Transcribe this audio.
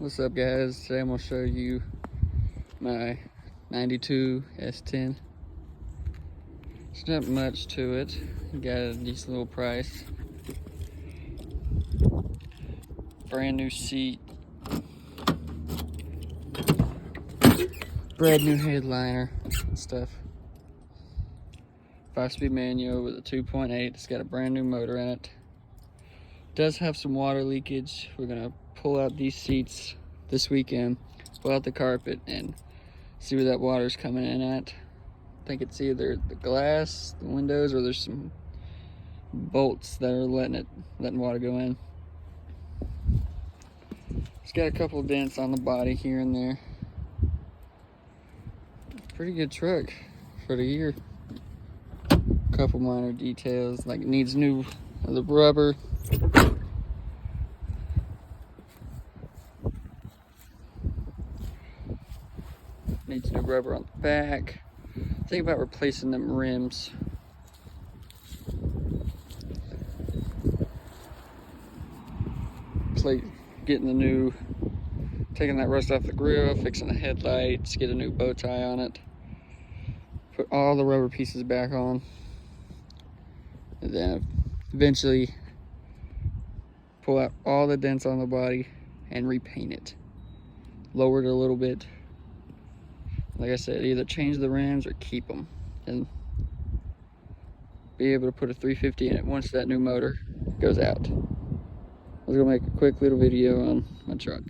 What's up, guys? Today I'm going to show you my 92 S10. There's not much to it. Got a decent little price. Brand new seat. Brand new headliner stuff. 5-speed manual with a 2.8. It's got a brand new motor in it. Does have some water leakage. We're gonna pull out these seats this weekend, pull out the carpet and see where that water's coming in at. I think it's either the glass, the windows, or there's some bolts that are letting water go in. It's got a couple dents on the body here and there. Pretty good truck for the year. Couple minor details, like it needs new the rubber. Needs new rubber on the back. Think about replacing them rims. Taking that rust off the grill, fixing the headlights, get a new bow tie on it. Put all the rubber pieces back on. And then eventually pull out all the dents on the body and repaint it. Lower it a little bit. Like I said, either change the rims or keep them and be able to put a 350 in it once that new motor goes out. I was gonna make a quick little video on my truck.